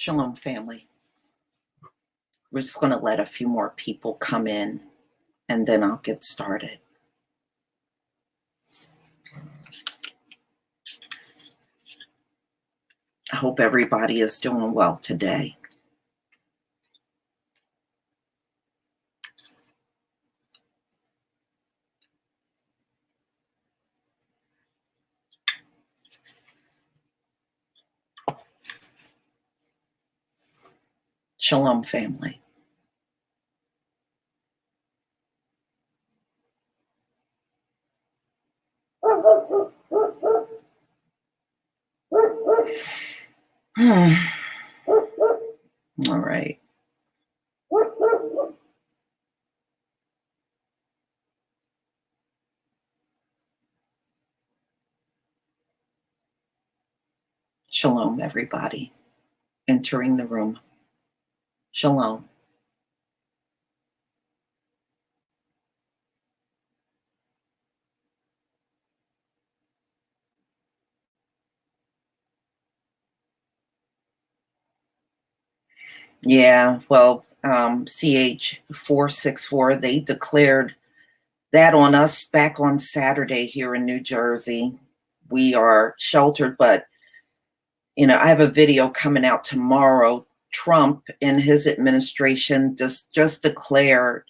Shalom, family. We're just going to let a few more people come in and then I'll get started. I hope everybody is doing well today. Shalom, family. All right. Shalom, everybody entering the room. Shalom. Yeah, well, CH464, they declared that on us back on Saturday here in New Jersey. We are sheltered, but, I have a video coming out tomorrow. Trump and his administration just declared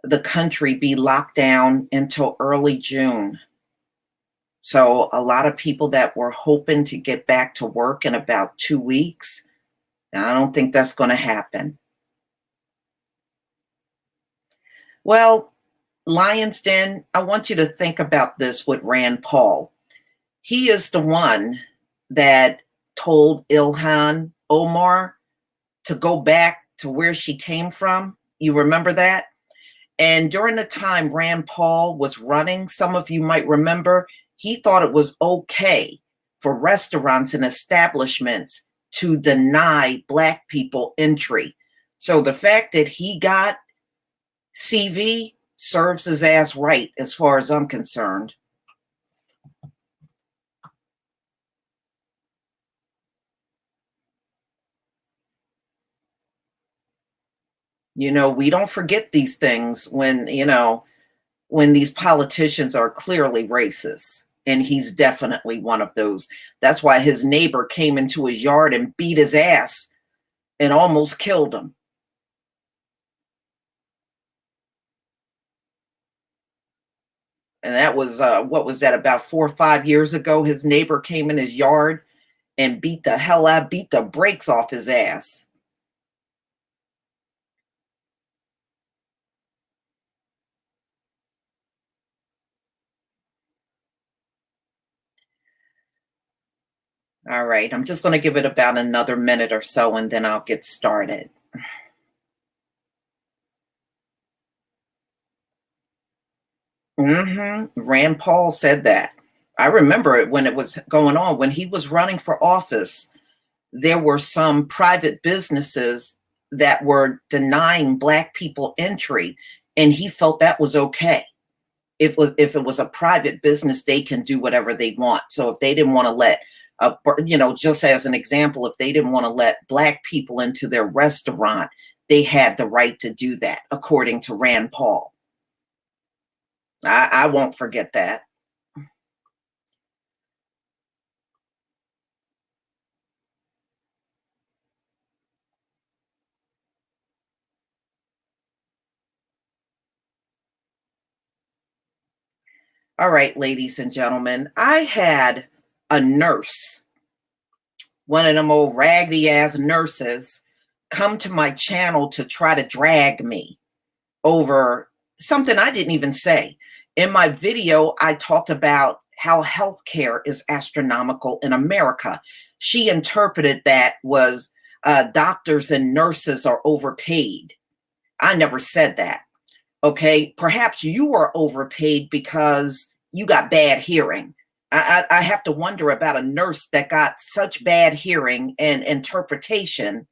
the country be locked down until early June. So a lot of people that were hoping to get back to work in about 2 weeks, I don't think that's going to happen. Well, Lion's Den, I want you to think about this with Rand Paul. He is the one that told Ilhan Omar to go back to where she came from. You remember that? And during the time Rand Paul was running, some of you might remember, he thought it was okay for restaurants and establishments to deny Black people entry. So the fact that he got CV serves his ass right, as far as I'm concerned. We don't forget these things when these politicians are clearly racist. And he's definitely one of those. That's why his neighbor came into his yard and beat his ass and almost killed him. And that was, what was that, about 4 or 5 years ago? His neighbor came in his yard and beat the brakes off his ass. All right, I'm just going to give it about another minute or so and then I'll get started. Rand Paul said that. I remember it when it was going on. When he was running for office, there were some private businesses that were denying Black people entry, and he felt that was okay. If it was a private business, they can do whatever they want. So if they didn't want to let, just as an example, if they didn't want to let Black people into their restaurant, they had the right to do that, according to Rand Paul. I won't forget that. All right, ladies and gentlemen, I had a nurse, one of them old raggedy ass nurses, come to my channel to try to drag me over something I didn't even say. In my video, I talked about how healthcare is astronomical in America. She interpreted that was doctors and nurses are overpaid. I never said that. Okay, perhaps you were overpaid because you got bad hearing. I have to wonder about a nurse that got such bad hearing and interpretation.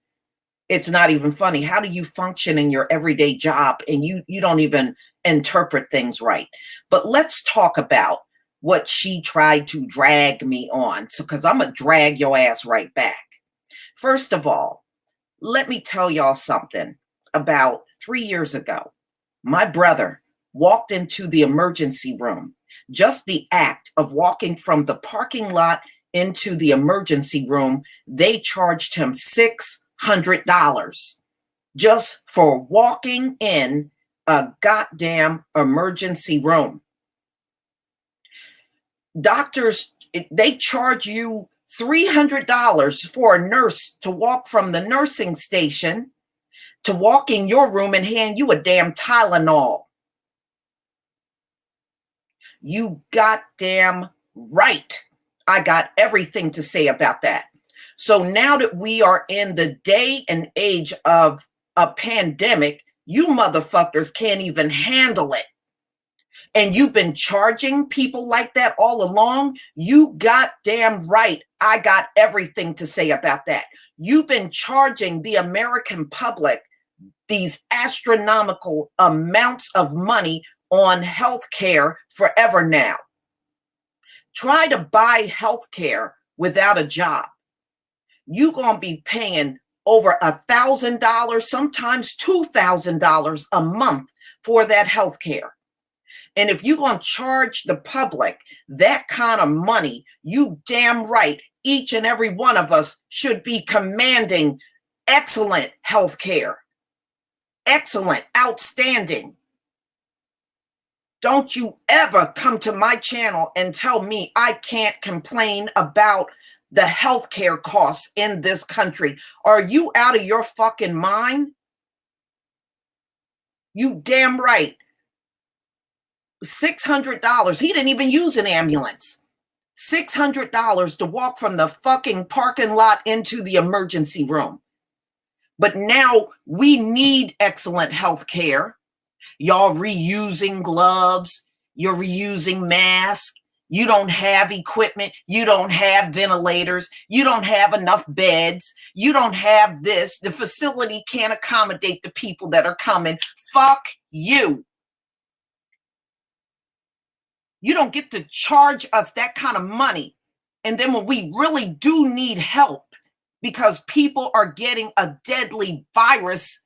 It's not even funny. How do you function in your everyday job and you don't even interpret things right? But let's talk about what she tried to drag me on. So, because I'm going to drag your ass right back. First of all, let me tell y'all something. About 3 years ago, my brother walked into the emergency room. Just the act of walking from the parking lot into the emergency room, they charged him $600 just for walking in a goddamn emergency room. Doctors, they charge you $300 for a nurse to walk from the nursing station to walk in your room and hand you a damn Tylenol. You goddamn right. I got everything to say about that. So now that we are in the day and age of a pandemic, you motherfuckers can't even handle it. And you've been charging people like that all along. You goddamn right. I got everything to say about that. You've been charging the American public these astronomical amounts of money on health care forever now. Try to buy health care without a job. You're going to be paying over $1,000, sometimes $2,000 a month for that health care. And if you're going to charge the public that kind of money, you damn right, each and every one of us should be commanding excellent health care. Excellent, outstanding. Don't you ever come to my channel and tell me I can't complain about the healthcare costs in this country. Are you out of your fucking mind? You damn right. $600. He didn't even use an ambulance. $600 to walk from the fucking parking lot into the emergency room. But now we need excellent health care. Y'all reusing gloves. You're reusing masks. You don't have equipment. You don't have ventilators. You don't have enough beds. You don't have this. The facility can't accommodate the people that are coming. Fuck you. You don't get to charge us that kind of money. And then when we really do need help because people are getting a deadly virus,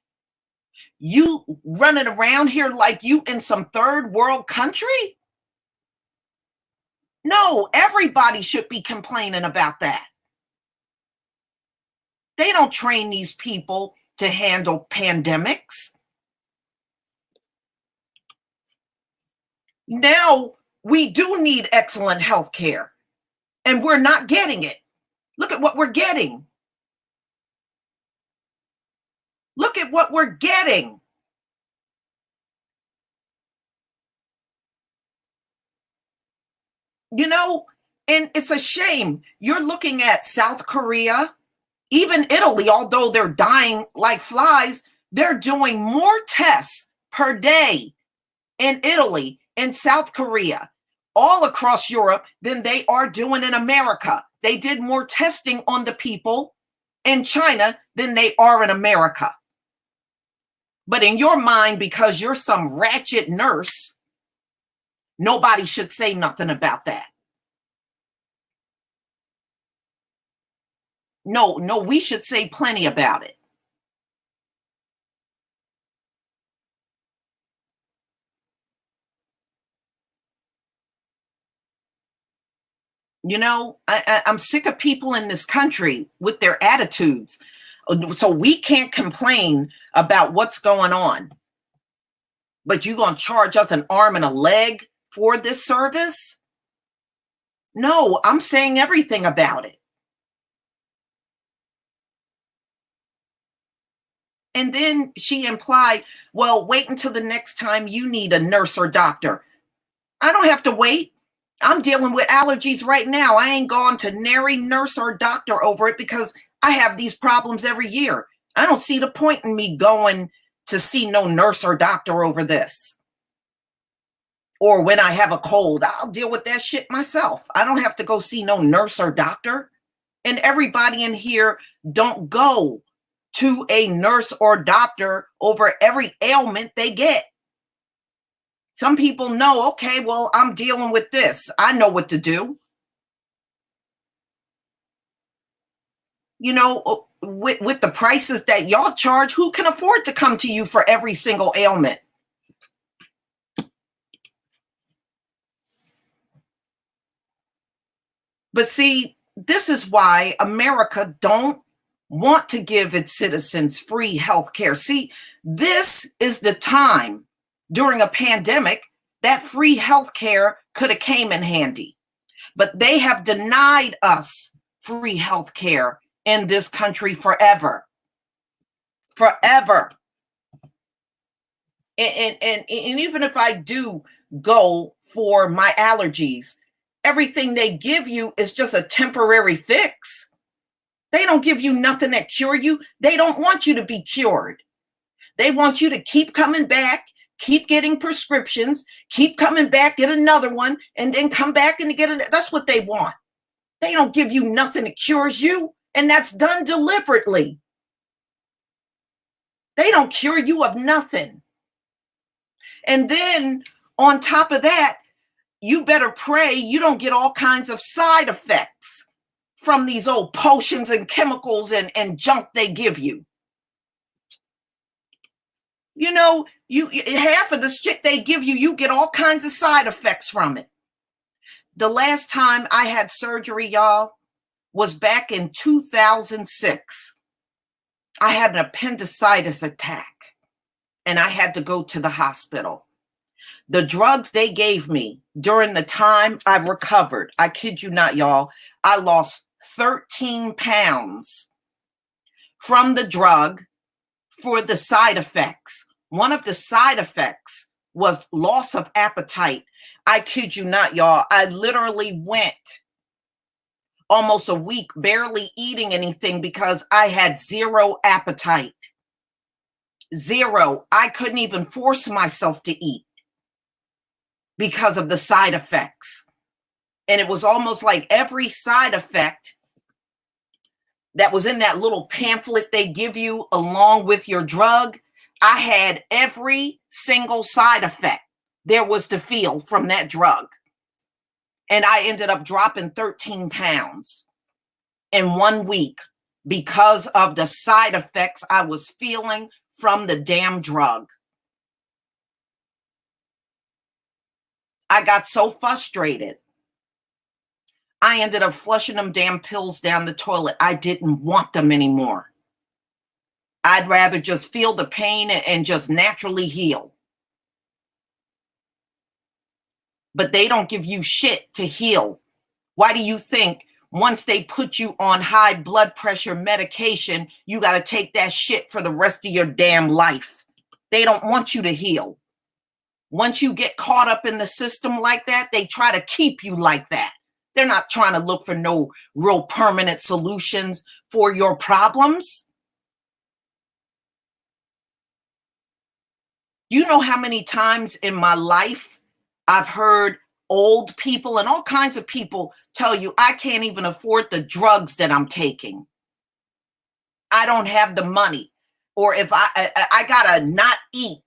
you running around here like you in some third world country? No, everybody should be complaining about that. They don't train these people to handle pandemics. Now we do need excellent health care, and we're not getting it. Look at what we're getting. Look at what we're getting. You know, and it's a shame. You're looking at South Korea, even Italy, although they're dying like flies, they're doing more tests per day in Italy, in South Korea, all across Europe than they are doing in America. They did more testing on the people in China than they are in America. But in your mind, because you're some ratchet nurse, nobody should say nothing about that. No, we should say plenty about it. You know, I'm sick of people in this country with their attitudes. So we can't complain about what's going on. But you're going to charge us an arm and a leg for this service? No, I'm saying everything about it. And then she implied, well, wait until the next time you need a nurse or doctor. I don't have to wait. I'm dealing with allergies right now. I ain't gone to nary nurse or doctor over it because I have these problems every year. I don't see the point in me going to see no nurse or doctor over this. Or when I have a cold, I'll deal with that shit myself. I don't have to go see no nurse or doctor. And everybody in here don't go to a nurse or doctor over every ailment they get. Some people know, okay, well, I'm dealing with this. I know what to do. With the prices that y'all charge, who can afford to come to you for every single ailment? But see, this is why America don't want to give its citizens free health care. See, this is the time during a pandemic that free health care could have came in handy. But they have denied us free health care in this country forever. Forever. And even if I do go for my allergies, everything they give you is just a temporary fix. They don't give you nothing that cure you. They don't want you to be cured. They want you to keep coming back, keep getting prescriptions, keep coming back, get another one, and then come back and get it. That's what they want. They don't give you nothing that cures you, and that's done deliberately. They don't cure you of nothing. And then on top of that, you better pray you don't get all kinds of side effects from these old potions and chemicals and junk they give you. You half of the shit they give you, you get all kinds of side effects from it. The last time I had surgery, y'all, was back in 2006. I had an appendicitis attack and I had to go to the hospital. The drugs they gave me during the time I recovered, I kid you not, y'all, I lost 13 pounds from the drug for the side effects. One of the side effects was loss of appetite. I kid you not, y'all. I literally went almost a week barely eating anything because I had zero appetite. Zero. I couldn't even force myself to eat because of the side effects. And it was almost like every side effect that was in that little pamphlet they give you along with your drug, I had every single side effect there was to feel from that drug. And I ended up dropping 13 pounds in 1 week because of the side effects I was feeling from the damn drug. I got so frustrated. I ended up flushing them damn pills down the toilet. I didn't want them anymore. I'd rather just feel the pain and just naturally heal. But they don't give you shit to heal. Why do you think once they put you on high blood pressure medication, you got to take that shit for the rest of your damn life? They don't want you to heal. Once you get caught up in the system like that, they try to keep you like that. They're not trying to look for no real permanent solutions for your problems. You know how many times in my life I've heard old people and all kinds of people tell you, I can't even afford the drugs that I'm taking. I don't have the money. Or if I gotta not eat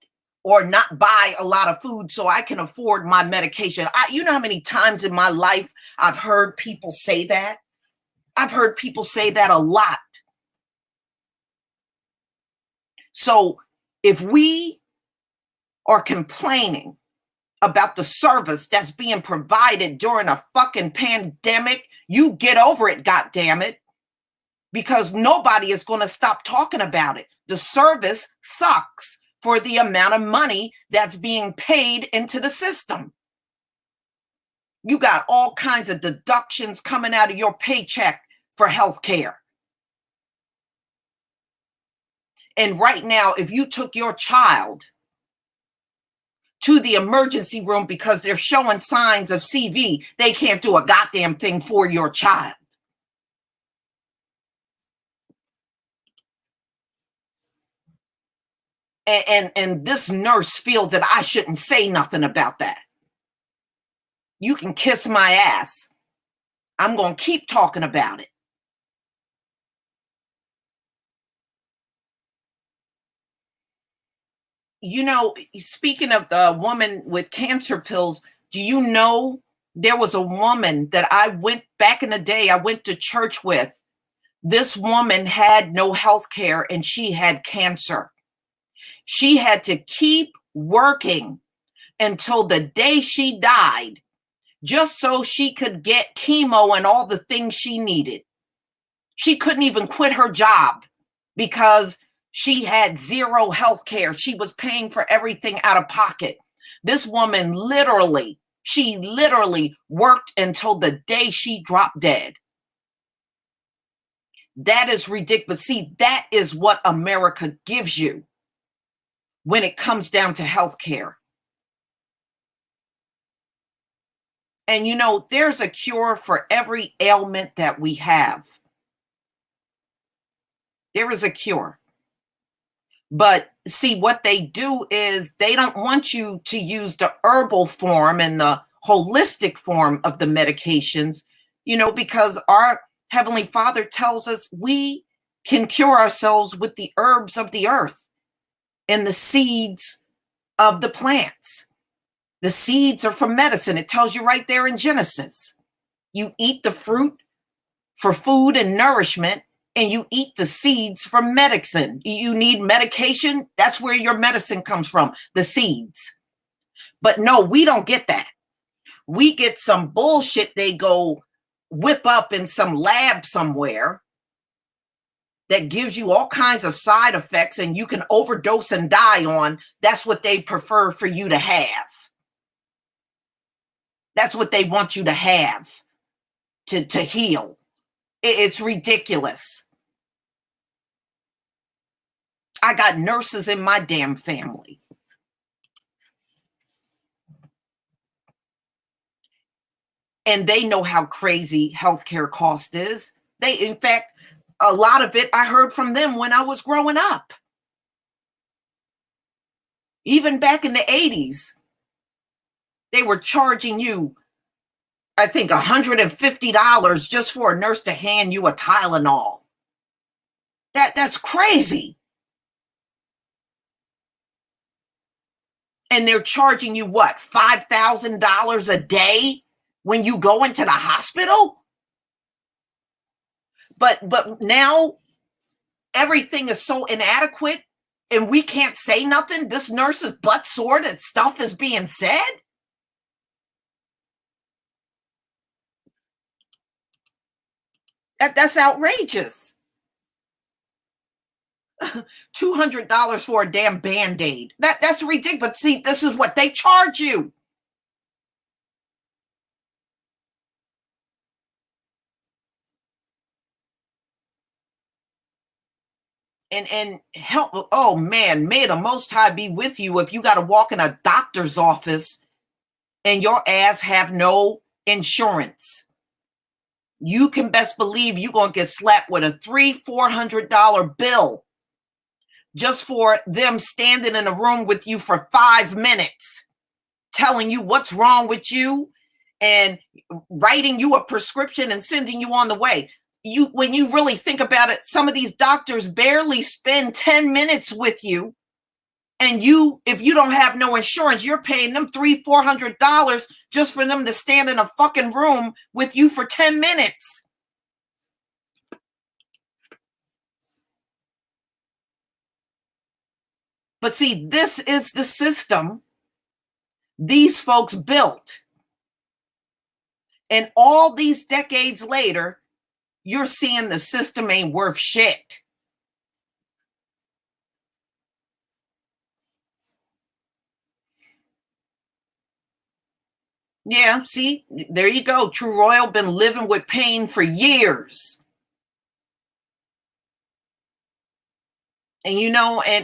or not buy a lot of food so I can afford my medication. You know how many times in my life I've heard people say that? I've heard people say that a lot. So if we are complaining about the service that's being provided during a fucking pandemic, you get over it, goddammit, because nobody is going to stop talking about it. The service sucks for the amount of money that's being paid into the system. You got all kinds of deductions coming out of your paycheck for health care. And right now, if you took your child to the emergency room because they're showing signs of CV, they can't do a goddamn thing for your child. And this nurse feels that I shouldn't say nothing about that. You can kiss my ass. I'm going to keep talking about it. You know, speaking of the woman with cancer pills, do you know there was a woman that I went back in the day, I went to church with This woman had no health care and she had cancer. She had to keep working until the day she died just so she could get chemo and all the things she needed. She couldn't even quit her job because she had zero health care. She was paying for everything out of pocket. This woman she literally worked until the day she dropped dead. That is ridiculous. See, that is what America gives you when it comes down to health care. And there's a cure for every ailment that we have. There is a cure. But see, what they do is they don't want you to use the herbal form and the holistic form of the medications, because our Heavenly Father tells us we can cure ourselves with the herbs of the earth and the seeds of the plants. The seeds are for medicine. It tells you right there in Genesis. You eat the fruit for food and nourishment, and you eat the seeds for medicine. You need medication, that's where your medicine comes from, the seeds. But no, we don't get that. We get some bullshit they go whip up in some lab somewhere that gives you all kinds of side effects and you can overdose and die on. That's what they prefer for you to have. That's what they want you to have to heal. It's ridiculous. I got nurses in my damn family. And they know how crazy healthcare cost is. In fact, a lot of it I heard from them when I was growing up. Even back in the 80s, they were charging you, I think, $150 just for a nurse to hand you a Tylenol. That's crazy. And they're charging you what, $5,000 a day when you go into the hospital? But now everything is so inadequate and we can't say nothing. This nurse is butt sore that stuff is being said. That's outrageous. $200 for a damn Band-Aid. That's ridiculous. But see, this is what they charge you. And help, oh man, may the Most High be with you if you got to walk in a doctor's office and your ass have no insurance. You can best believe you're going to get slapped with a $300-400 bill just for them standing in a room with you for 5 minutes, telling you what's wrong with you and writing you a prescription and sending you on the way. When you really think about it, some of these doctors barely spend 10 minutes with you. And if you don't have no insurance, you're paying them $300-400 just for them to stand in a fucking room with you for 10 minutes. But see, this is the system these folks built. And all these decades later, you're seeing the system ain't worth shit. Yeah, see, there you go. True Royal been living with pain for years. And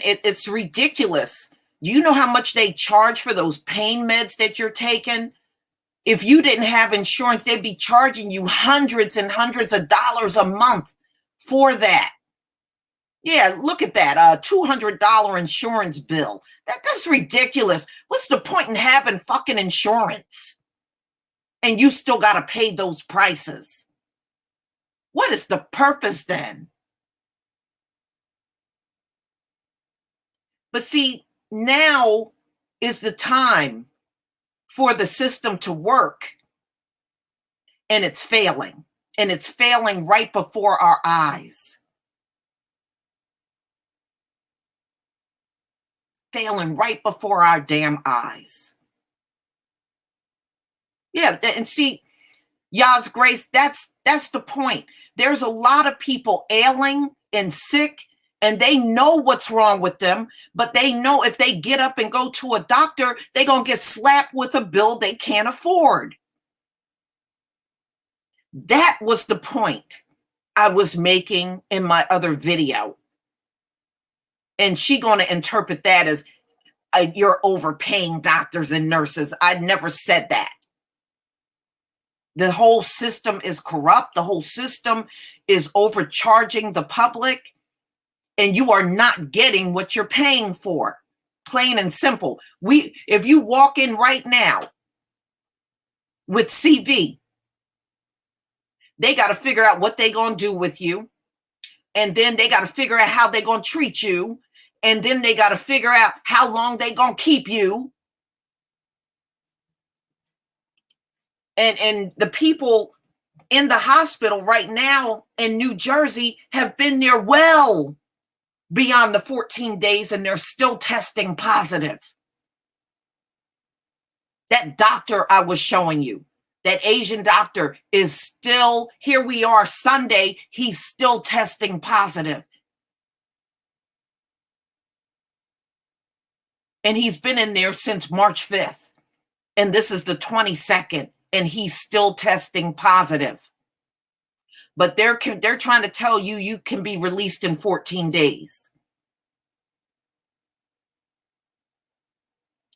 it's ridiculous. Do you know how much they charge for those pain meds that you're taking? If you didn't have insurance, they'd be charging you hundreds and hundreds of dollars a month for that. Yeah, look at that, $200 insurance bill. That's ridiculous. What's the point in having fucking insurance? And you still got to pay those prices. What is the purpose then? But see, now is the time for the system to work, and it's failing. and it's failing right before our eyes. Failing right before our damn eyes. Yeah, and see, Yah's grace, that's the point. There's a lot of people ailing and sick, and they know what's wrong with them, but they know if they get up and go to a doctor, they're going to get slapped with a bill they can't afford. That was the point I was making in my other video. And she going to interpret that as you're overpaying doctors and nurses. I never said that. The whole system is corrupt. The whole system is overcharging the public, and you are not getting what you're paying for. Plain and simple. If you walk in right now with CV, they got to figure out what they're going to do with you. And then they got to figure out how they're going to treat you. And then they got to figure out how long they're going to keep you. And the people in the hospital right now in New Jersey have been there well beyond the 14 days, and they're still testing positive. That doctor I was showing you, that Asian doctor, is still, here we are Sunday, he's still testing positive. And he's been in there since March 5th. And this is the 22nd. And he's still testing positive. But they're trying to tell you you can be released in 14 days.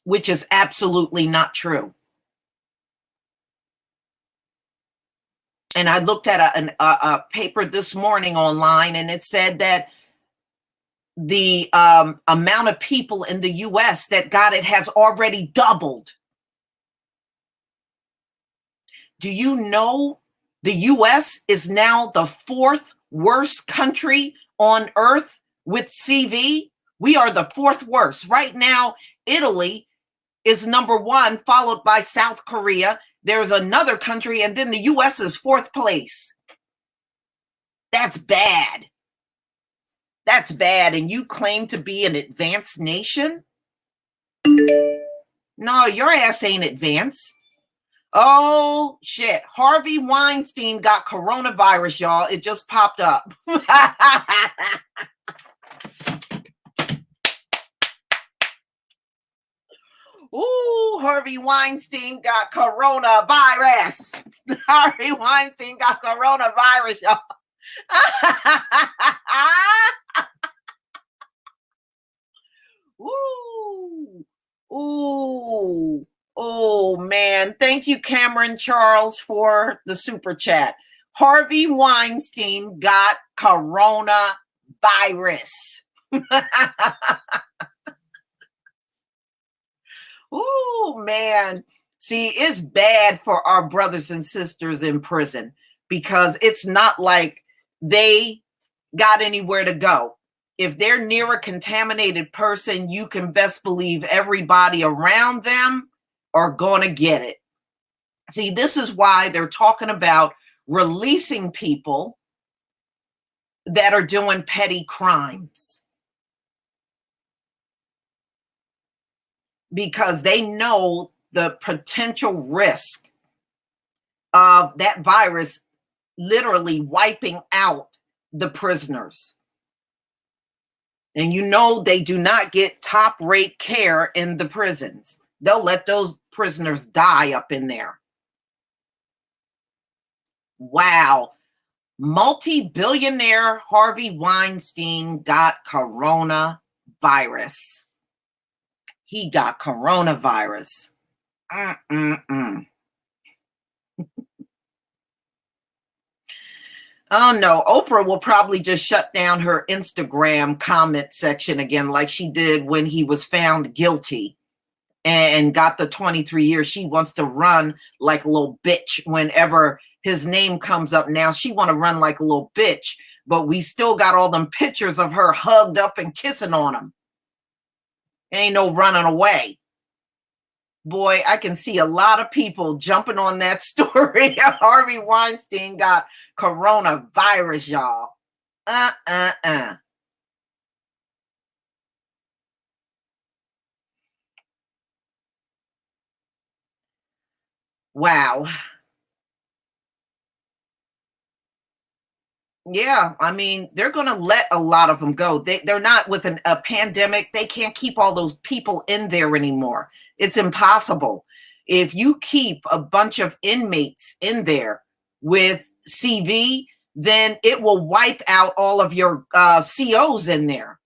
Which is absolutely not true. And I looked at a paper this morning online, and it said that the amount of people in the U.S. that got it has already doubled. Do you know the U.S. is now the 4th worst country on earth with CV? We are the 4th worst. Right now, Italy is number 1, followed by South Korea. There's another country, and then the U.S. is 4th place. That's bad. That's bad. And you claim to be an advanced nation? No, your ass ain't advanced. Oh, shit. Harvey Weinstein got coronavirus, y'all. It just popped up. Ooh, Harvey Weinstein got coronavirus. Harvey Weinstein got coronavirus, y'all. Ooh, ooh. Oh, man. Thank you, Cameron Charles, for the super chat. Harvey Weinstein got coronavirus. Oh, man. See, it's bad for our brothers and sisters in prison because it's not like they got anywhere to go. If they're near a contaminated person, you can best believe everybody around them are going to get it. See, this is why they're talking about releasing people that are doing petty crimes. Because they know the potential risk of that virus literally wiping out the prisoners. And you know they do not get top-rate care in the prisons. They'll let those prisoners die up in there. Wow. Multi-billionaire Harvey Weinstein got coronavirus. He got coronavirus. Oh no, Oprah will probably just shut down her Instagram comment section again like she did when he was found guilty and got the 23 years. She wants to run like a little bitch whenever his name comes up now. She want to run like a little bitch, but we still got all them pictures of her hugged up and kissing on him. Ain't no running away. Boy, I can see a lot of people jumping on that story. Harvey Weinstein got coronavirus, y'all. Uh. Wow. Yeah, I mean, they're going to let a lot of them go. They're not with a pandemic. They can't keep all those people in there anymore. It's impossible. If you keep a bunch of inmates in there with CV, then it will wipe out all of your COs in there.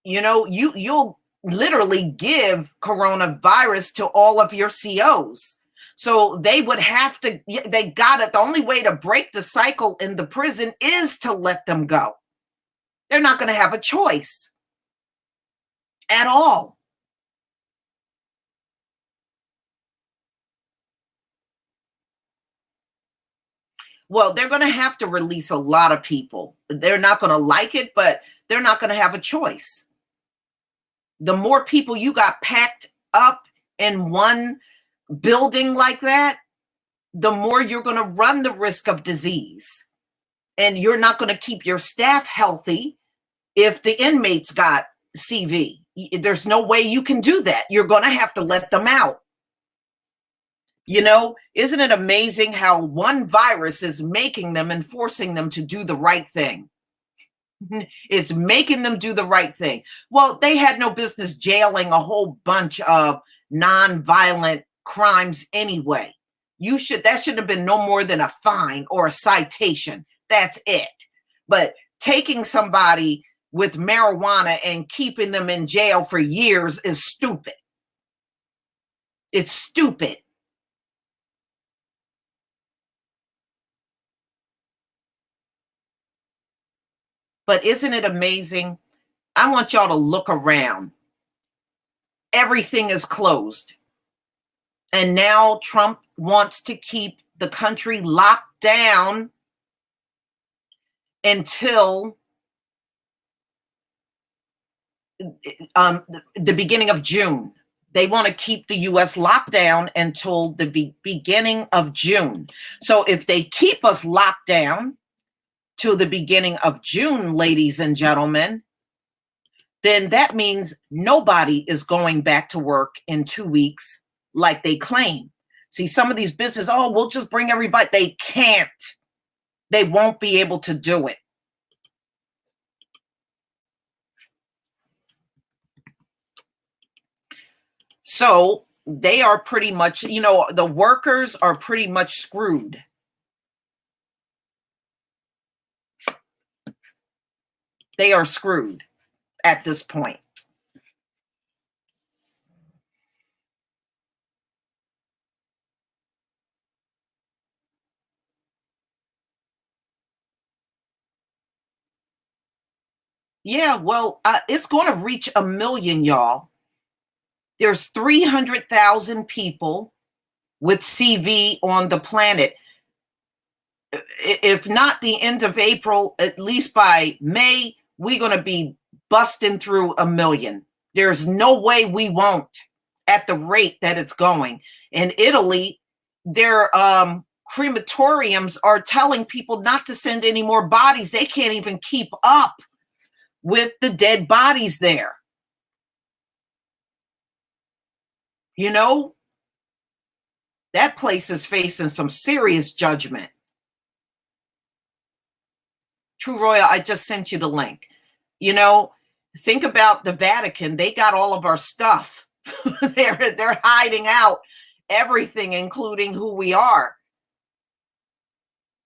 You know, you'll literally give coronavirus to all of your COs. So they would have to, they got it. The only way to break the cycle in the prison is to let them go. They're not going to have a choice at all. Well, they're going to have to release a lot of people. They're not going to like it, but they're not going to have a choice. The more people you got packed up in one building like that, the more you're going to run the risk of disease. And you're not going to keep your staff healthy if the inmates got CV. There's no way you can do that. You're going to have to let them out. You know, isn't it amazing how one virus is making them and forcing them to do the right thing? It's making them do the right thing. Well, they had no business jailing a whole bunch of non-violent crimes anyway. That should have been no more than a fine or a citation. That's it. But taking somebody with marijuana and keeping them in jail for years is stupid. It's stupid. But isn't it amazing? I want y'all to look around. Everything is closed. And now Trump wants to keep the country locked down until the beginning of June. They want to keep the U.S. locked down until the beginning of June. So if they keep us locked down till the beginning of June, ladies and gentlemen, then that means nobody is going back to work in 2 weeks like they claim. See, some of these businesses, oh, we'll just bring everybody. They can't. They won't be able to do it. So they are pretty much, the workers are pretty much screwed. They are screwed at this point. Yeah, well, it's going to reach 1 million, y'all. There's 300,000 people with CV on the planet. If not the end of April, at least by May, we're going to be busting through 1 million. There's no way we won't at the rate that it's going. In Italy, their crematoriums are telling people not to send any more bodies. They can't even keep up with the dead bodies there. You know, that place is facing some serious judgment. True Royal, I just sent you the link. Think about the Vatican. They got all of our stuff. They're hiding out everything, including who we are.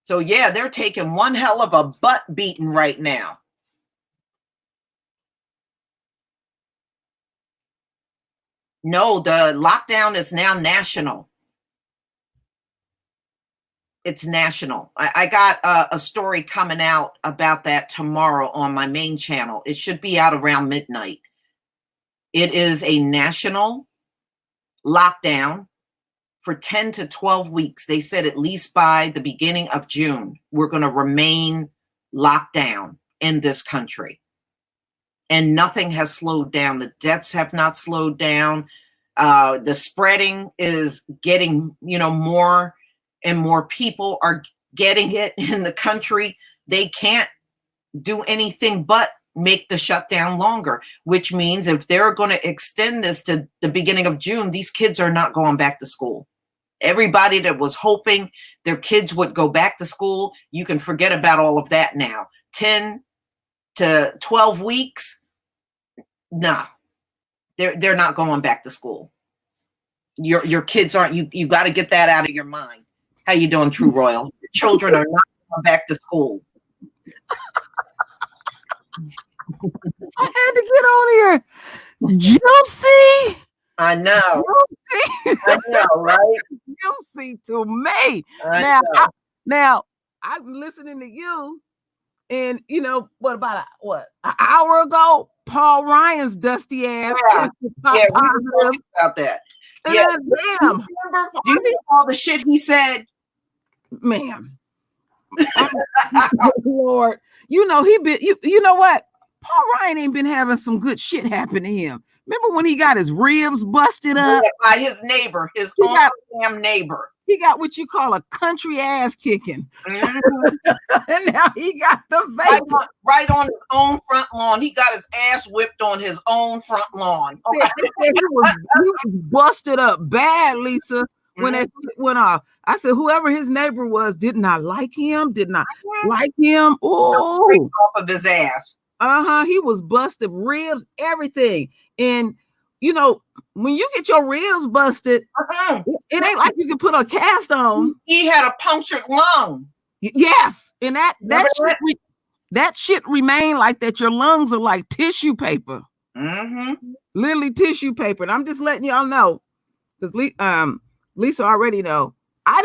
So yeah, they're taking one hell of a butt beating right now. No, the lockdown is now national. It's national. I got a story coming out about that tomorrow on my main channel. It should be out around midnight. It is a national lockdown for 10 to 12 weeks. They said at least by the beginning of June, we're going to remain locked down in this country. And nothing has slowed down. The deaths have not slowed down. The spreading is getting, more and more people are getting it in the country. They can't do anything but make the shutdown longer, which means if they're going to extend this to the beginning of June, these kids are not going back to school. Everybody that was hoping their kids would go back to school, you can forget about all of that now. 10 to 12 weeks, no, they're not going back to school. Your kids aren't, you got to get that out of your mind. How you doing, True Royal? Your children are not going back to school. I had to get on here. Juicy. I know. Juicy. I know, right? Juicy to me. Now, I'm listening to you, and about an hour ago, Paul Ryan's dusty ass we talked about that. And Yeah, damn. Do you remember all the shit he said, ma'am? Lord, he been. You know what? Paul Ryan ain't been having some good shit happen to him. Remember when he got his ribs busted up by his neighbor, his own damn neighbor? He got what you call a country ass kicking. Mm-hmm. And now he got the vapor. Right on his own front lawn. He got his ass whipped on his own front lawn. Okay. he was busted up bad, Lisa. When that went off, I said, whoever his neighbor was did not like him. Oh, off of his ass. He was busted, ribs, everything. And when you get your ribs busted, it ain't like you can put a cast on. He had a punctured lung. Yes, and that shit remained like that. Your lungs are like tissue paper. Literally tissue paper. And I'm just letting y'all know, because Lisa already know. I've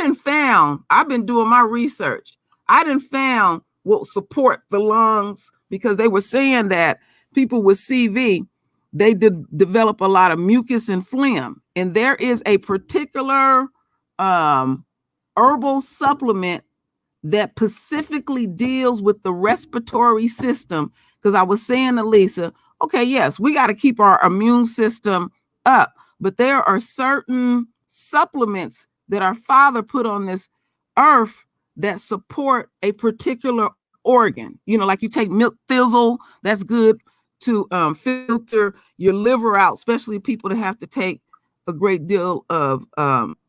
been doing my research. I done found what support the lungs, because they were saying that people with CV, they develop a lot of mucus and phlegm. And there is a particular herbal supplement that specifically deals with the respiratory system. Because I was saying to Lisa, okay, yes, we got to keep our immune system up, but there are certain supplements that our Father put on this earth that support a particular organ. Like you take milk thistle, that's good to filter your liver out, especially people that have to take a great deal of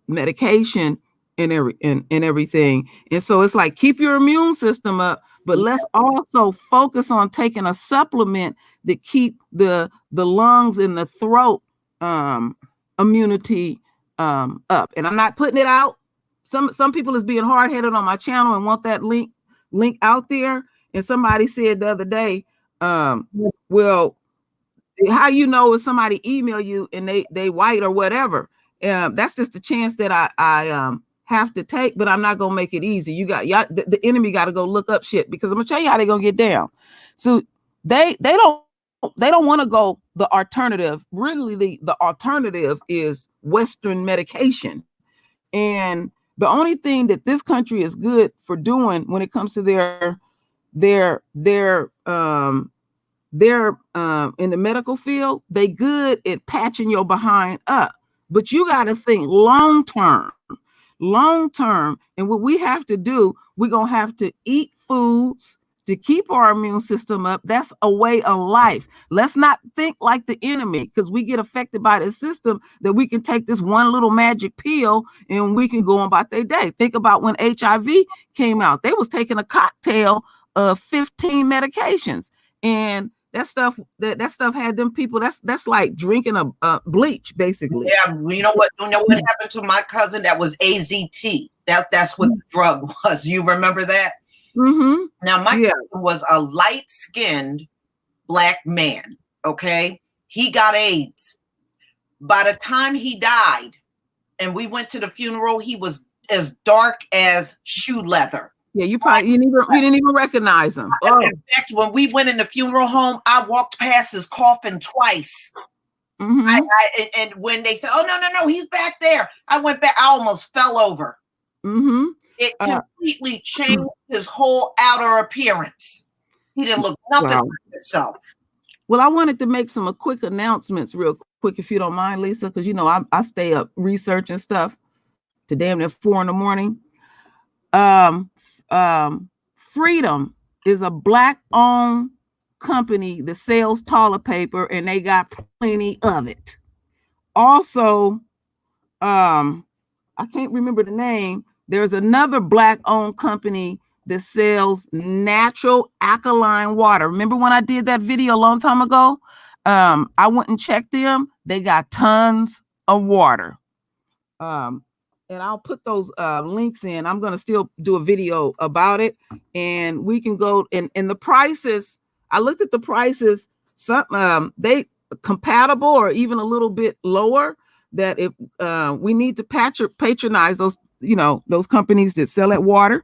medication and everything. And so it's like, keep your immune system up, but let's also focus on taking a supplement that keep the lungs and the throat immunity up. And I'm not putting it out. Some people is being hard-headed on my channel and want that link out there. And somebody said the other day, well, how if somebody email you and they white or whatever? That's just a chance that I have to take, but I'm not gonna make it easy. The enemy got to go look up shit, because I'm gonna tell you how they're gonna get down. So they don't want to go the alternative. Really, the alternative is Western medication. And the only thing that this country is good for doing when it comes to their in the medical field, they good at patching your behind up. But you got to think long term. And what we have to do, we're going to have to eat foods to keep our immune system up. That's a way of life. Let's not think like the enemy, because we get affected by the system, that we can take this one little magic pill and we can go on about their day. Think about when HIV came out. They was taking a cocktail of 15 medications, and that stuff had them people. That's like drinking a bleach, basically. Yeah, you know what happened to my cousin? That was AZT. That's what the drug was. You remember that? Mm-hmm. Now, my cousin was a light-skinned Black man. Okay, he got AIDS. By the time he died, and we went to the funeral, he was as dark as shoe leather. Yeah, you didn't even recognize him. Oh. In fact, when we went in the funeral home, I walked past his coffin twice. Mm-hmm. And when they said, "Oh no, he's back there," I went back. I almost fell over. Mm-hmm. It completely changed his whole outer appearance. He didn't look nothing like himself. Well, I wanted to make some quick announcements real quick, if you don't mind, Lisa, because I stay up researching stuff to damn near 4 a.m. Freedom is a Black-owned company that sells toilet paper, and they got plenty of it. Also, I can't remember the name. There's another Black-owned company that sells natural alkaline water. Remember when I did that video a long time ago? I went and checked them. They got tons of water. And I'll put those links in. I'm going to still do a video about it, and we can go and the prices. I looked at the prices. Some they compatible or even a little bit lower. That if we need to patronize those, those companies that sell that water,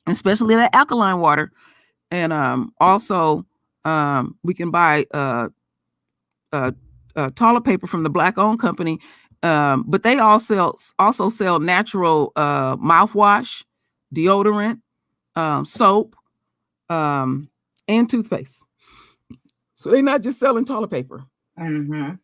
especially that alkaline water, and also we can buy toilet paper from the Black-owned company. But they also sell natural mouthwash, deodorant, soap, and toothpaste. So they're not just selling toilet paper. Mm-hmm.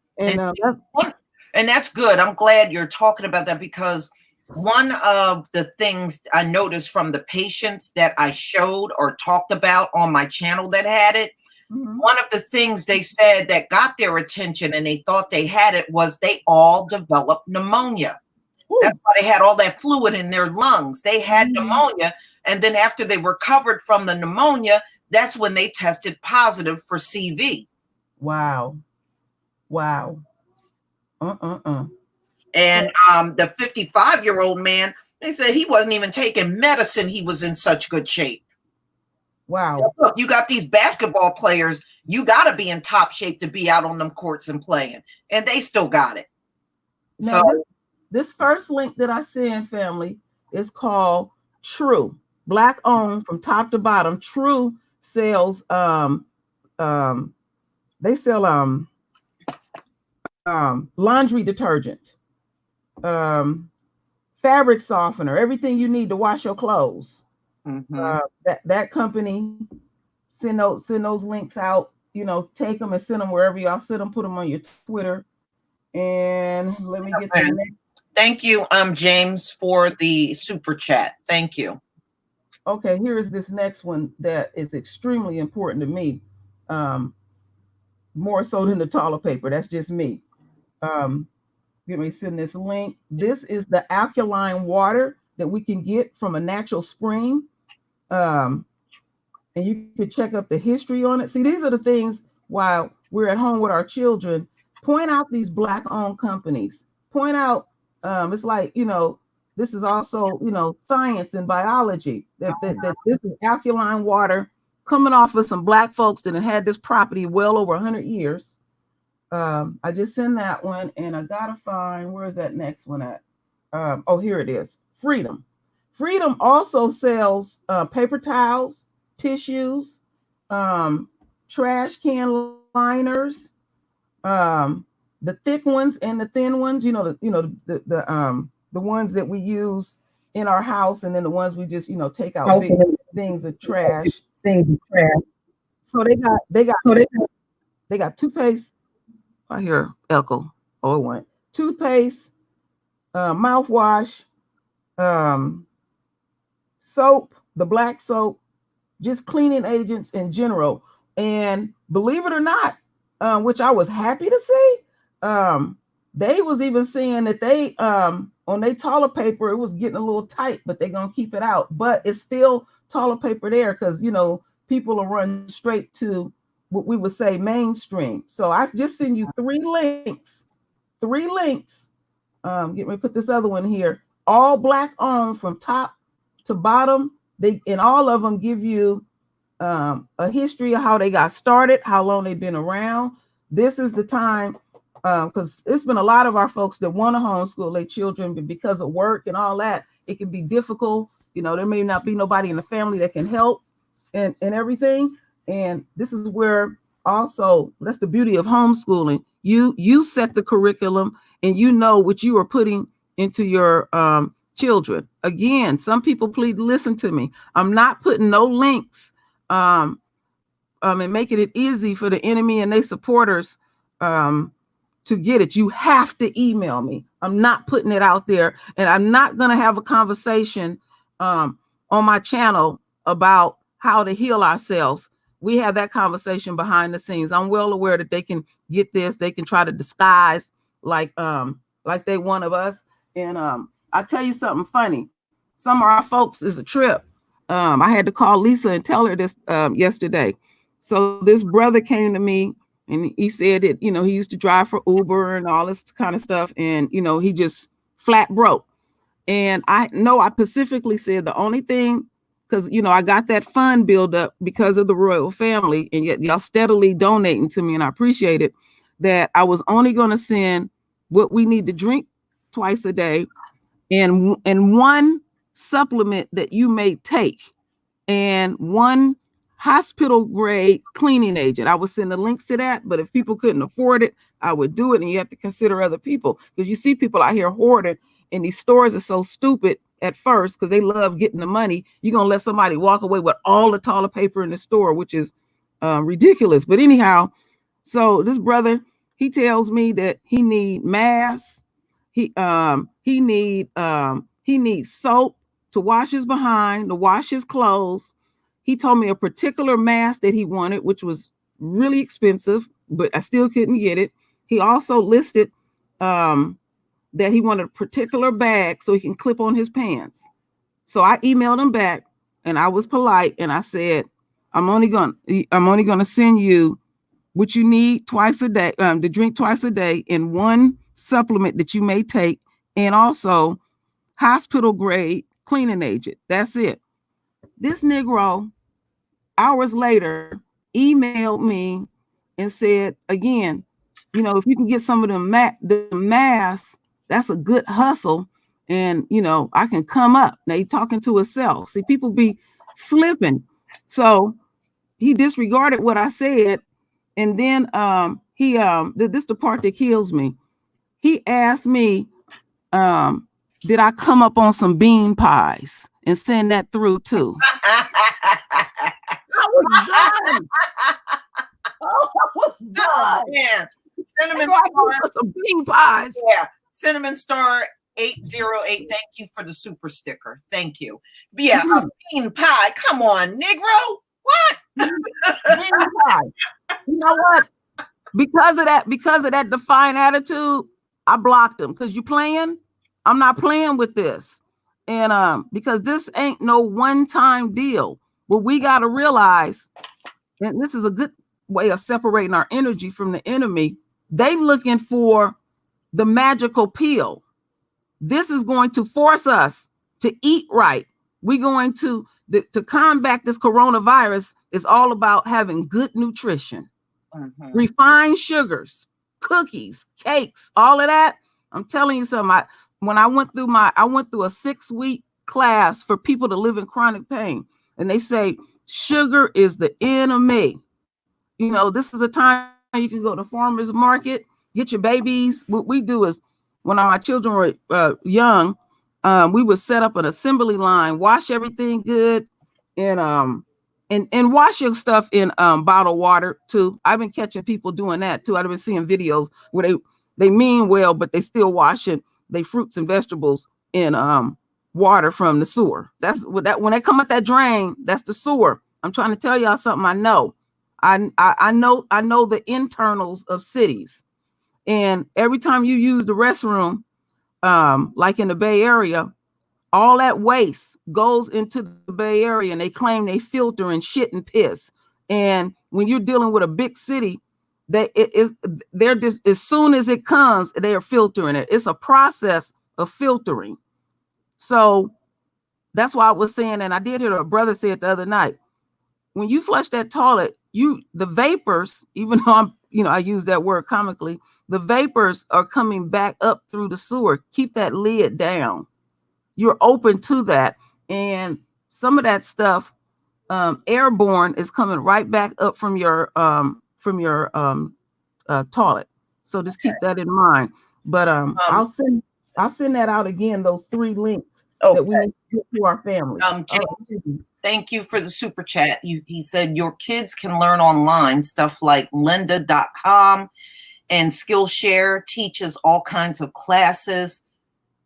And that's good. I'm glad you're talking about that, because one of the things I noticed from the patients that I showed or talked about on my channel that had it, one of the things they said that got their attention and they thought they had it was they all developed pneumonia. Ooh. That's why they had all that fluid in their lungs. They had pneumonia. And then after they recovered from the pneumonia, that's when they tested positive for CV. Wow. And the 55-year-old man, they said he wasn't even taking medicine. He was in such good shape. Wow. Look, you got these basketball players. You got to be in top shape to be out on them courts and playing. And they still got it. Now, so this first link that I send, family, is called True. Black-owned from top to bottom. True sells they sell laundry detergent, fabric softener, everything you need to wash your clothes. That company send those links out, take them and send them wherever y'all send them, put them on your Twitter. And let me get the next. Thank you, James, for the super chat. Thank you. Okay, here is this next one that is extremely important to me, more so than the toilet paper. That's just me. Let me send this link. This is the alkaline water that we can get from a natural spring. And you can check up the history on it. See, these are the things while we're at home with our children. Point out these Black-owned companies. Point out, it's like, this is also, science and biology. That this is alkaline water coming off of some Black folks that have had this property well over 100 years. I just sent that one, and I gotta find, where is that next one at? Oh, here it is. Freedom. Freedom also sells paper towels, tissues, trash can liners, the thick ones and the thin ones. The ones that we use in our house, and then the ones we just take out big things of trash. So they got toothpaste. I hear echo. Oh, it went. Toothpaste, mouthwash, soap, the black soap, just cleaning agents in general. And believe it or not, which I was happy to see, they was even saying that they on their toilet paper, it was getting a little tight, but they're gonna keep it out. But it's still toilet paper there, because people will run straight to what we would say mainstream. So I just send you three links. Get me put this other one here. All Black owned from top to bottom. And all of them give you a history of how they got started, how long they've been around. This is the time, because it's been a lot of our folks that want to homeschool their children, but because of work and all that, it can be difficult. There may not be nobody in the family that can help and everything. And this is where also, that's the beauty of homeschooling. You set the curriculum, and what you are putting into your children. Again, some people, please listen to me. I'm not putting no links and making it easy for the enemy and their supporters to get it. You have to email me. I'm not putting it out there, and I'm not going to have a conversation on my channel about how to heal ourselves. We have that conversation behind the scenes. I'm well aware that they can get this. They can try to disguise like they one of us. And I'll tell you something funny. Some of our folks is a trip. I had to call Lisa and tell her this yesterday. So this brother came to me and he said that, he used to drive for Uber and all this kind of stuff. And, he just flat broke. And I specifically said the only thing, because, I got that fund build up because of the royal family, and yet y'all steadily donating to me, and I appreciate it, that I was only going to send what we need to drink twice a day and one supplement that you may take and one hospital grade cleaning agent. I would send the links to that, but if people couldn't afford it, I would do it. And you have to consider other people, because you see people out here hoarding, and these stores are so stupid at first because they love getting the money. You're going to let somebody walk away with all the toilet paper in the store, which is ridiculous. But anyhow, so this brother, he tells me that he need masks. He needs soap to wash his behind, to wash his clothes. He told me a particular mask that he wanted, which was really expensive, but I still couldn't get it. He also listed that he wanted a particular bag so he can clip on his pants. So I emailed him back, and I was polite, and I said, I'm only gonna send you what you need twice a day, to drink twice a day, and one supplement that you may take, and also hospital grade cleaning agent. That's it. This Negro, hours later, emailed me and said, again, if you can get some of the masks, that's a good hustle. And, I can come up. Now he's talking to himself. See, people be slipping. So he disregarded what I said. And then this is the part that kills me. He asked me, did I come up on some bean pies and send that through too? I was done. Oh, I was done. Yeah. Cinnamon Star, some bean pies. Yeah. Cinnamon Star 808. Thank you for the super sticker. Thank you. But yeah, a bean pie. Come on, Negro. What? Bean pie. You know what? Because of that defiant attitude, I blocked him. Because you playing? I'm not playing with this. And because this ain't no one-time deal. But we got to realize, and this is a good way of separating our energy from the enemy, they looking for the magical pill. This is going to force us to eat right. We're going to combat this coronavirus is all about having good nutrition, refined sugars, cookies, cakes, all of that. I'm telling you something. When I went through a 6-week class for people to live in chronic pain, and they say sugar is the enemy. This is a time you can go to farmers market, get your babies. What we do is, when my children were young, we would set up an assembly line, wash everything good, and wash your stuff in bottled water too. I've been catching people doing that too. I've been seeing videos where they mean well, but they still washing their fruits and vegetables in water from the sewer. That's what that when they come at that drain, that's the sewer. I'm trying to tell y'all something I know. I know the internals of cities. And every time you use the restroom, like in the Bay Area, all that waste goes into the Bay Area, and they claim they filter and shit and piss. And when you're dealing with a big city, they're just, as soon as it comes, they are filtering it. It's a process of filtering. So that's why I was saying, and I did hear a brother say it the other night, when you flush that toilet, the vapors, even though I use that word comically, the vapors are coming back up through the sewer. Keep that lid down. You're open to that. And some of that stuff, airborne, is coming right back up from your toilet. So just keep that in mind. But I'll send that out again, those 3 links that we need to get to our family. James, thank you for the super chat. He said your kids can learn online stuff like lynda.com And Skillshare teaches all kinds of classes,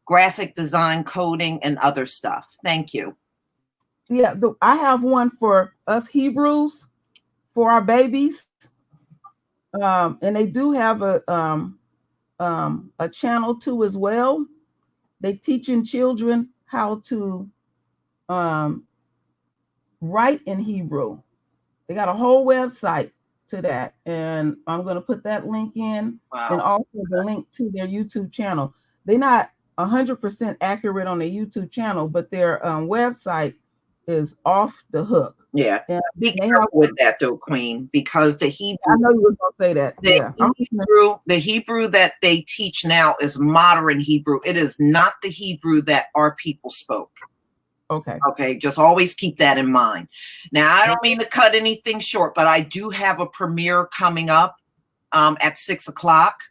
graphic design, coding, and other stuff. Thank you. Yeah, I have one for us Hebrews for our babies. And they do have a channel too as well. They teaching children how to write in Hebrew. They got a whole website to that, and I'm going to put that link in, and also the link to their YouTube channel. They're not 100% accurate on their YouTube channel, but their website is off the hook. Yeah, and be careful with that though, Queen, because the Hebrew. I know you were going to say that. The Hebrew that they teach now is modern Hebrew. It is not the Hebrew that our people spoke. Okay, just always keep that in mind. Now, I don't mean to cut anything short, but I do have a premiere coming up at 6 o'clock.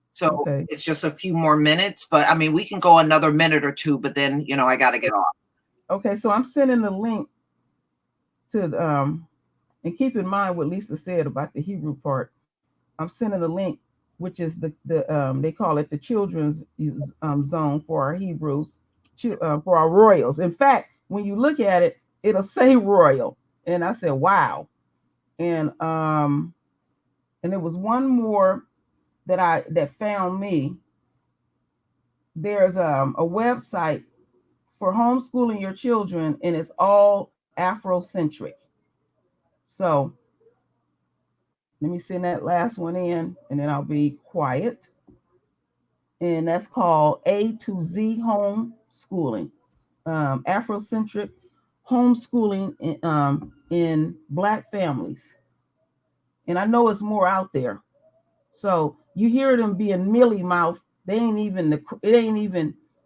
So it's just a few more minutes, but I mean, we can go another minute or two, but then, you know, I got to get off. Okay, so I'm sending the link to, and keep in mind what Lisa said about the Hebrew part. I'm sending a link, which is they call it the children's zone for our Hebrews, for our royals. In fact, when you look at it, it'll say royal, and I said, wow. And there was one more that found me. There's a website for homeschooling your children, and it's all Afrocentric. So let me send that last one in, and then I'll be quiet. And that's called A to Z Homeschooling, Afrocentric homeschooling in Black families. And I know it's more out there. So you hear them being mealy mouth. They ain't even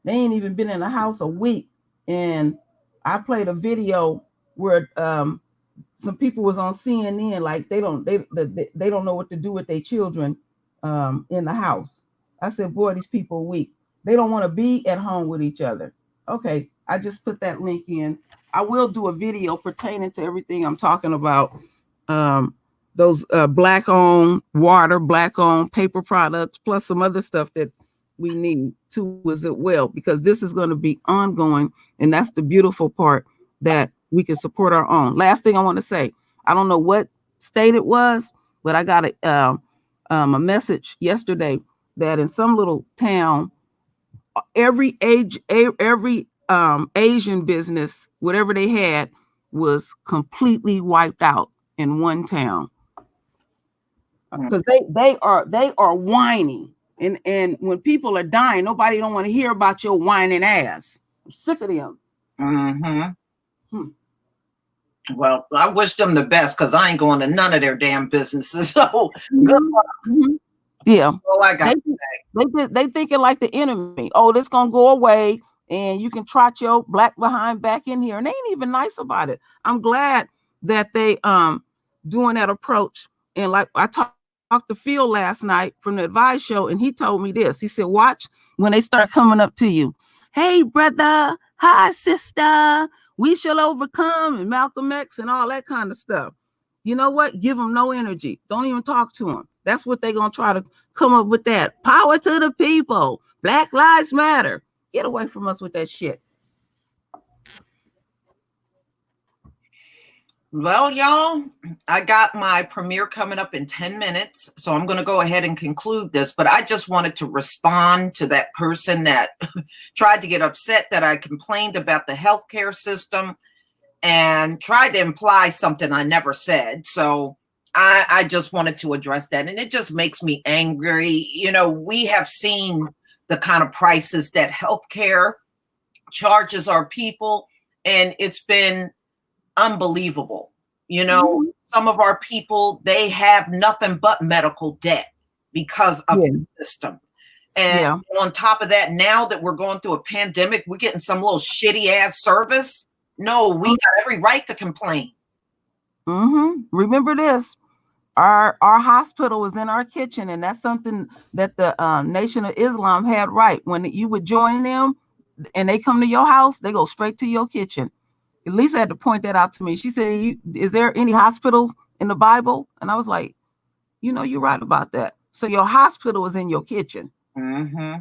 been in the house a week. And I played a video where some people was on CNN, like they don't know what to do with their children in the house. I said, boy, these people are weak. They don't want to be at home with each other. Okay, I just put that link in. I will do a video pertaining to everything I'm talking about. Those Black-owned water, Black-owned paper products, plus some other stuff that we need too as well, because this is going to be ongoing, and that's the beautiful part, that we can support our own. Last thing I want to say, I don't know what state it was, but I got a message yesterday that in some little town, every Asian business, whatever they had, was completely wiped out in one town. Because they are whining, and when people are dying, nobody don't want to hear about your whining ass. I'm sick of them. Well, I wish them the best, because I ain't going to none of their damn businesses. So good luck. Yeah. All I got to say. They thinking like the enemy. Oh, this gonna go away, and you can trot your black behind back in here, and they ain't even nice about it. I'm glad that they doing that approach. And like I talked to Phil last night from the Advice Show, and he told me this. He said, watch when they start coming up to you. Hey, brother. Hi, sister. We shall overcome, and Malcolm X and all that kind of stuff. You know what? Give them no energy. Don't even talk to them. That's what they're going to try to come up with, that. Power to the people. Black Lives Matter. Get away from us with that shit. Well, y'all, I got my premiere coming up in 10 minutes, so I'm going to go ahead and conclude this, but I just wanted to respond to that person that tried to get upset that I complained about the healthcare system and tried to imply something I never said. So I just wanted to address that, and it just makes me angry. You know, we have seen the kind of prices that healthcare charges our people, and it's been unbelievable. You know, some of our people, they have nothing but medical debt because of the system. And on top of that, now that we're going through a pandemic, we're getting some little shitty ass service. No, we got every right to complain. Remember this. Our hospital was in our kitchen, and that's something that the Nation of Islam had right. When you would join them and they come to your house, they go straight to your kitchen. Lisa had to point that out to me. She said, is there any hospitals in the Bible? And I was like, you know, you're right about that. So your hospital is in your kitchen. Mm-hmm.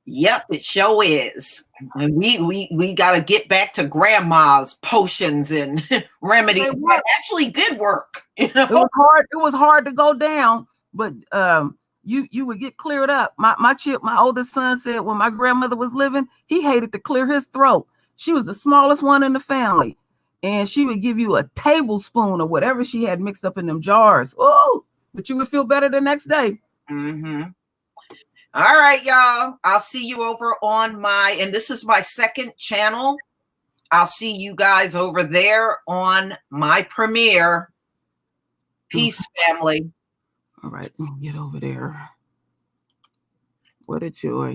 Yep, it sure is. And we got to get back to grandma's potions and remedies that actually did work. You know, it was hard to go down, but you would get cleared up. My oldest son said when my grandmother was living, he hated to clear his throat. She was the smallest one in the family, and she would give you a tablespoon of whatever she had mixed up in them jars. Oh, but you would feel better the next day. Mm-hmm. All right, y'all. I'll see you over on and this is my second channel. I'll see you guys over there on my premiere. Peace, family. All right, get over there. What a joy.